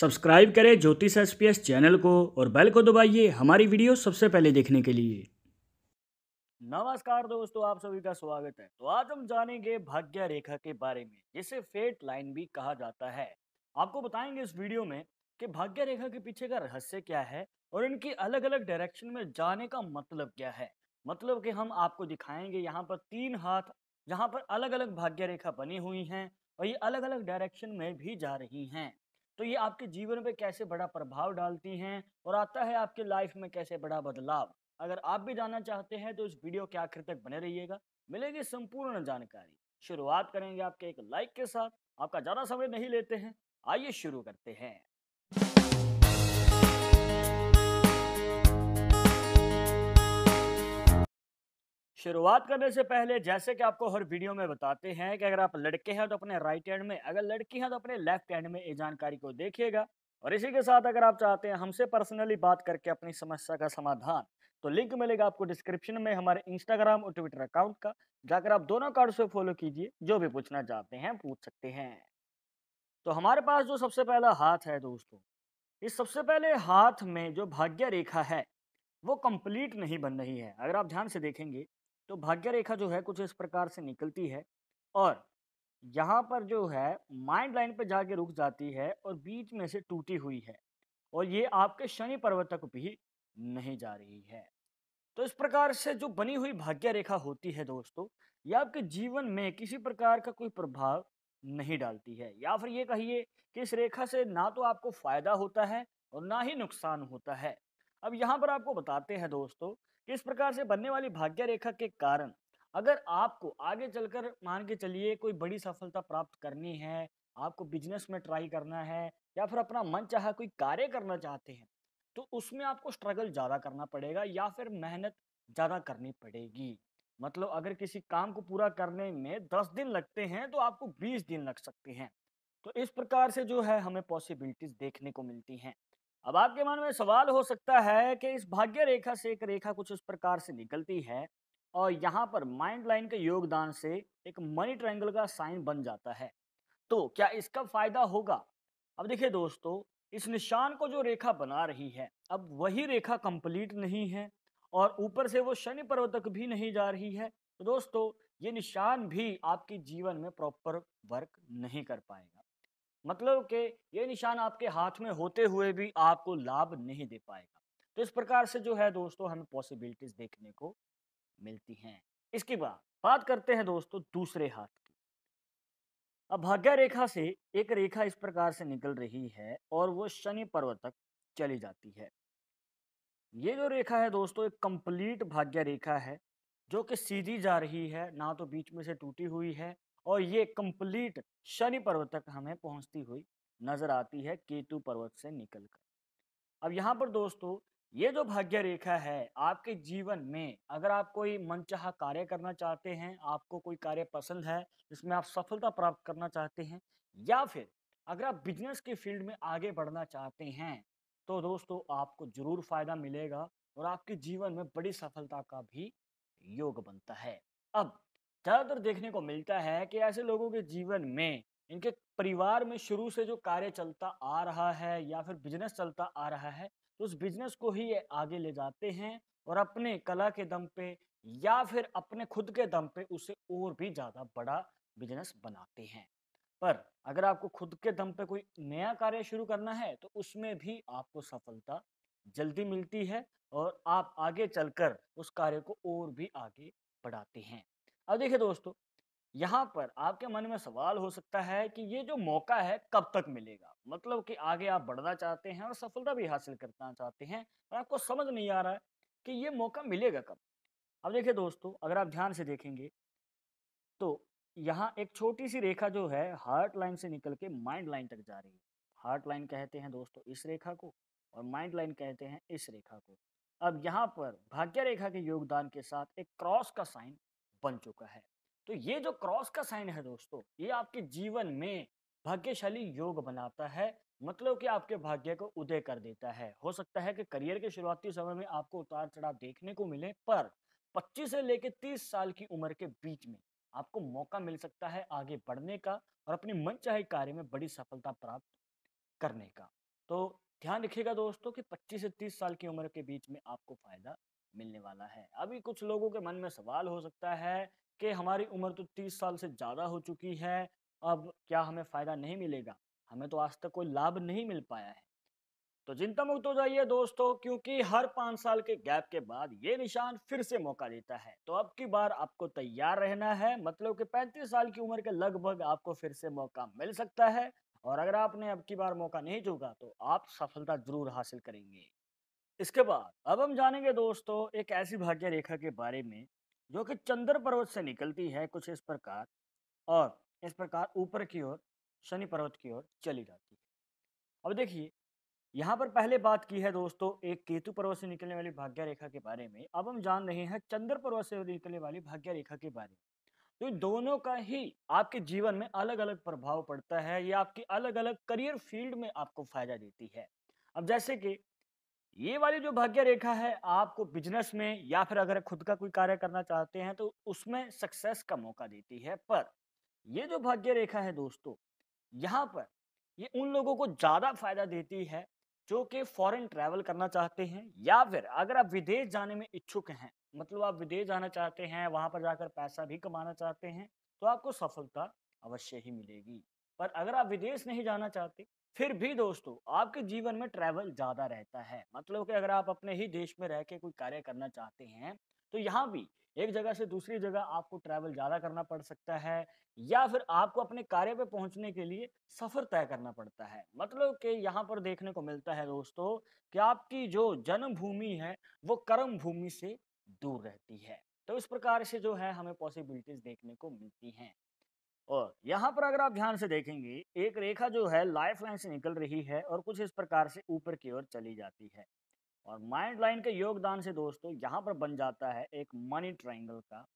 Subscribe करें ज्योतिष SPS channel को और बेल को दबाइए हमारी वीडियो सबसे पहले देखने के लिए। नमस्कार दोस्तों, आप सभी का स्वागत है। तो आज हम जानेंगे भाग्य रेखा के बारे में, जिसे फेट लाइन भी कहा जाता है। आपको बताएंगे इस वीडियो में कि भाग्य रेखा के पीछे का रहस्य क्या है और इनकी अलग अलग डायरेक्शन में जाने का मतलब क्या है। मतलब कि हम आपको दिखाएंगे यहाँ पर 3 हाथ, जहाँ पर अलग अलग भाग्य रेखा बनी हुई हैं और ये अलग अलग डायरेक्शन में भी जा रही हैं। तो ये आपके जीवन पे कैसे बड़ा प्रभाव डालती हैं और आता है आपके लाइफ में कैसे बड़ा बदलाव। अगर आप भी जानना चाहते हैं तो इस वीडियो के आखिर तक बने रहिएगा, मिलेगी संपूर्ण जानकारी। शुरुआत करेंगे आपके एक लाइक के साथ। आपका ज्यादा समय नहीं लेते हैं, आइए शुरू करते हैं। शुरुआत करने से पहले जैसे कि आपको हर वीडियो में बताते हैं कि अगर आप लड़के हैं तो अपने राइट हैंड में, अगर लड़की हैं तो अपने लेफ्ट हैंड में ये जानकारी को देखिएगा। और इसी के साथ अगर आप चाहते हैं हमसे पर्सनली बात करके अपनी समस्या का समाधान, तो लिंक मिलेगा आपको डिस्क्रिप्शन में हमारे इंस्टाग्राम और ट्विटर अकाउंट का। जाकर आप दोनों अकाउंट से फॉलो कीजिए, जो भी पूछना चाहते हैं पूछ सकते हैं। तो हमारे पास जो सबसे पहला हाथ है दोस्तों, इस सबसे पहले हाथ में जो भाग्य रेखा है वो कंप्लीट नहीं बन रही है। अगर आप ध्यान से देखेंगे तो भाग्य रेखा जो है कुछ इस प्रकार से निकलती है और यहाँ पर जो है माइंड लाइन पे जाके रुक जाती है और बीच में से टूटी हुई है और ये आपके शनि पर्वत तक भी नहीं जा रही है। तो इस प्रकार से जो बनी हुई भाग्य रेखा होती है दोस्तों, ये आपके जीवन में किसी प्रकार का कोई प्रभाव नहीं डालती है, या फिर ये कहिए कि इस रेखा से ना तो आपको फायदा होता है और ना ही नुकसान होता है। अब यहाँ पर आपको बताते हैं दोस्तों कि इस प्रकार से बनने वाली भाग्य रेखा के कारण अगर आपको आगे चलकर मान के चलिए कोई बड़ी सफलता प्राप्त करनी है, आपको बिजनेस में ट्राई करना है या फिर अपना मन चाहा कोई कार्य करना चाहते हैं, तो उसमें आपको स्ट्रगल ज़्यादा करना पड़ेगा या फिर मेहनत ज़्यादा करनी पड़ेगी। मतलब अगर किसी काम को पूरा करने में 10 दिन लगते हैं तो आपको 20 दिन लग सकते हैं। तो इस प्रकार से जो है हमें पॉसिबिलिटीज देखने को मिलती हैं। अब आपके मन में सवाल हो सकता है कि इस भाग्य रेखा से एक रेखा कुछ इस प्रकार से निकलती है और यहाँ पर माइंड लाइन के योगदान से एक मनी ट्रायंगल का साइन बन जाता है, तो क्या इसका फायदा होगा? अब देखिए दोस्तों, इस निशान को जो रेखा बना रही है, अब वही रेखा कंप्लीट नहीं है और ऊपर से वो शनि पर्वत तक भी नहीं जा रही है। तो दोस्तों, ये निशान भी आपके जीवन में प्रॉपर वर्क नहीं कर पाएगा। मतलब कि ये निशान आपके हाथ में होते हुए भी आपको लाभ नहीं दे पाएगा। तो इस प्रकार से जो है दोस्तों हमें पॉसिबिलिटीज देखने को मिलती हैं। इसके बाद बात करते हैं दोस्तों दूसरे हाथ की। अब भाग्य रेखा से एक रेखा इस प्रकार से निकल रही है और वो शनि पर्वत तक चली जाती है। ये जो रेखा है दोस्तों एक कंप्लीट भाग्य रेखा है, जो कि सीधी जा रही है, ना तो बीच में से टूटी हुई है और ये कंप्लीट शनि पर्वत तक हमें पहुंचती हुई नजर आती है केतु पर्वत से निकलकर। अब यहाँ पर दोस्तों ये जो भाग्य रेखा है आपके जीवन में, अगर आप कोई मनचाहा कार्य करना चाहते हैं, आपको कोई कार्य पसंद है जिसमें आप सफलता प्राप्त करना चाहते हैं, या फिर अगर आप बिजनेस की फील्ड में आगे बढ़ना चाहते हैं, तो दोस्तों आपको जरूर फायदा मिलेगा और आपके जीवन में बड़ी सफलता का भी योग बनता है। अब ज्यादातर देखने को मिलता है कि ऐसे लोगों के जीवन में इनके परिवार में शुरू से जो कार्य चलता आ रहा है या फिर बिजनेस चलता आ रहा है, तो उस बिजनेस को ही ये आगे ले जाते हैं और अपने कला के दम पे या फिर अपने खुद के दम पे उसे और भी ज्यादा बड़ा बिजनेस बनाते हैं। पर अगर आपको खुद के दम पे कोई नया कार्य शुरू करना है तो उसमें भी आपको सफलता जल्दी मिलती है और आप आगे चलकर उस कार्य को और भी आगे बढ़ाते हैं। अब देखिए दोस्तों, यहाँ पर आपके मन में सवाल हो सकता है कि ये जो मौका है कब तक मिलेगा। मतलब कि आगे आप बढ़ना चाहते हैं और सफलता भी हासिल करना चाहते हैं और आपको समझ नहीं आ रहा है कि ये मौका मिलेगा कब। अब देखिए दोस्तों, अगर आप ध्यान से देखेंगे तो यहाँ एक छोटी सी रेखा जो है हार्ट लाइन से निकल के माइंड लाइन तक जा रही है। हार्ट लाइन कहते हैं दोस्तों इस रेखा को और माइंड लाइन कहते हैं इस रेखा को। अब यहाँ पर भाग्य रेखा के योगदान के साथ एक क्रॉस का साइन बन चुका है। तो ये जो क्रॉस का साइन है दोस्तों, ये आपके जीवन में भाग्यशाली योग बनाता है। मतलब कि आपके भाग्य को उदय कर देता है। हो सकता है कि करियर के शुरुआती समय में आपको उतार चढ़ाव देखने को मिले, पर 25 से लेकर 30 साल की उम्र के बीच में आपको मौका मिल सकता है आगे बढ़ने का और अपनी मनचाहे कार्य में बड़ी सफलता प्राप्त करने का। ध्यान रखिएगा दोस्तों कि 25 से 30 साल की उम्र के बीच में आपको फ़ायदा मिलने वाला है। अभी कुछ लोगों के मन में सवाल हो सकता है कि हमारी उम्र तो 30 साल से ज़्यादा हो चुकी है, अब क्या हमें फ़ायदा नहीं मिलेगा? हमें तो आज तक कोई लाभ नहीं मिल पाया है। तो चिंता मुक्त हो जाइए दोस्तों, क्योंकि हर 5 साल के गैप के बाद ये निशान फिर से मौका देता है। तो अब की बार आपको तैयार रहना है, मतलब कि 35 साल की उम्र के लगभग आपको फिर से मौका मिल सकता है। और अगर आपने अब की बार मौका नहीं चूका तो आप सफलता ज़रूर हासिल करेंगे। इसके बाद अब हम जानेंगे दोस्तों एक ऐसी भाग्य रेखा के बारे में जो कि चंद्र पर्वत से निकलती है कुछ इस प्रकार, और इस प्रकार ऊपर की ओर शनि पर्वत की ओर चली जाती है। अब देखिए, यहाँ पर पहले बात की है दोस्तों एक केतु पर्वत से निकलने वाली भाग्य रेखा के बारे में। अब हम जान रहे हैं चंद्र पर्वत से निकलने वाली भाग्य रेखा के बारे में। तो इन दोनों का ही आपके जीवन में अलग अलग प्रभाव पड़ता है, ये आपकी अलग अलग करियर फील्ड में आपको फायदा देती है। अब जैसे कि ये वाली जो भाग्य रेखा है आपको बिजनेस में या फिर अगर खुद का कोई कार्य करना चाहते हैं तो उसमें सक्सेस का मौका देती है। पर ये जो भाग्य रेखा है दोस्तों, यहाँ पर ये उन लोगों को ज़्यादा फायदा देती है जो कि फॉरेन ट्रैवल करना चाहते हैं, या फिर अगर आप विदेश जाने में इच्छुक हैं, मतलब आप विदेश जाना चाहते हैं, वहां पर जाकर पैसा भी कमाना चाहते हैं, तो आपको सफलता अवश्य ही मिलेगी। पर अगर आप विदेश नहीं जाना चाहते, फिर भी दोस्तों आपके जीवन में ट्रैवल ज़्यादा रहता है। मतलब कि अगर आप अपने ही देश में रह के कोई कार्य करना चाहते हैं, तो यहाँ भी एक जगह से दूसरी जगह आपको ट्रैवल ज़्यादा करना पड़ सकता है, या फिर आपको अपने कार्य पे पहुंचने के लिए सफर तय करना पड़ता है। मतलब कि यहाँ पर देखने को मिलता है दोस्तों कि आपकी जो जन्मभूमि है वो कर्म भूमि से दूर रहती है। तो इस प्रकार से जो है हमें पॉसिबिलिटीज देखने को मिलती हैं। और यहाँ पर अगर आप ध्यान से देखेंगे एक रेखा जो है लाइफ लाइन से निकल रही है और कुछ इस प्रकार से ऊपर की ओर चली जाती है। और माइंड लाइन के योगदान से दोस्तों यहाँ पर बन जाता है एक मनी ट्रायंगल का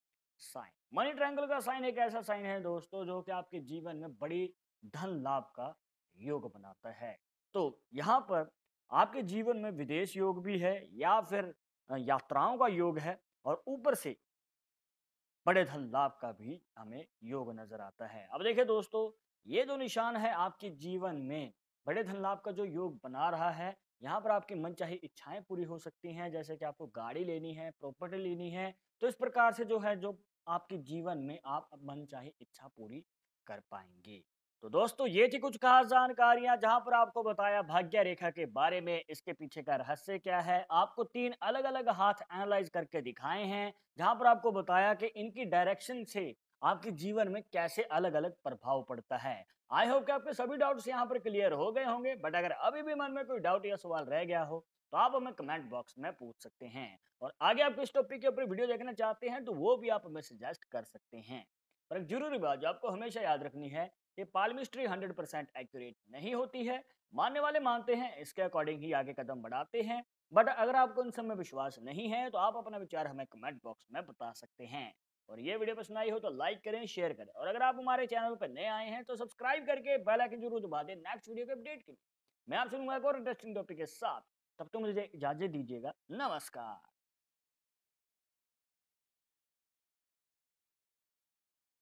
साइन। मनी ट्रायंगल का साइन एक ऐसा साइन है दोस्तों जो कि आपके जीवन में बड़ी धन लाभ का योग बनाता है। तो यहाँ पर आपके जीवन में विदेश योग भी है या फिर यात्राओं का योग है, और ऊपर से बड़े धन लाभ का भी हमें योग नजर आता है। अब देखिए दोस्तों, ये जो निशान है आपके जीवन में बड़े धन लाभ का जो योग बना रहा है, यहाँ पर आपकी मनचाही इच्छाएं पूरी हो सकती हैं, जैसे कि आपको गाड़ी लेनी है, प्रॉपर्टी लेनी है। तो इस प्रकार से जो है जो आपके जीवन में आप मनचाही इच्छा पूरी कर पाएंगे। तो दोस्तों ये थी कुछ खास जानकारियां जहां पर आपको बताया भाग्य रेखा के बारे में, इसके पीछे का रहस्य क्या है। आपको 3 अलग अलग हाथ एनालाइज करके दिखाए हैं, जहां पर आपको बताया कि इनकी डायरेक्शन से आपके जीवन में कैसे अलग अलग प्रभाव पड़ता है। आई होप कि आपके सभी डाउट्स यहाँ पर क्लियर हो गए होंगे, बट अगर अभी भी मन में कोई डाउट या सवाल रह गया हो तो आप हमें कमेंट बॉक्स में पूछ सकते हैं। और आगे आप किस टॉपिक के ऊपर वीडियो देखना चाहते हैं तो वो भी आप हमें सजेस्ट कर सकते हैं। पर एक जरूरी बात जो आपको हमेशा याद रखनी है, ये पालमिस्ट्री 100% एक्यूरेट नहीं होती है। मानने वाले मानते हैं, इसके अकॉर्डिंग ही आगे कदम बढ़ाते हैं। बट अगर आपको इन सब में विश्वास नहीं है तो आप अपना विचार हमें कमेंट बॉक्स में बता सकते हैं। और ये वीडियो पसंद आई हो तो लाइक करें, शेयर करें, और अगर आप हमारे चैनल पर नए आए हैं तो सब्सक्राइब करके बेल आइकन जरूर दबा दें नेक्स्ट वीडियो के अपडेट के लिए। मैं आपसे मिलूंगा एक और इंटरेस्टिंग टॉपिक के साथ, तब तक मुझे इजाजत दीजिएगा। नमस्कार।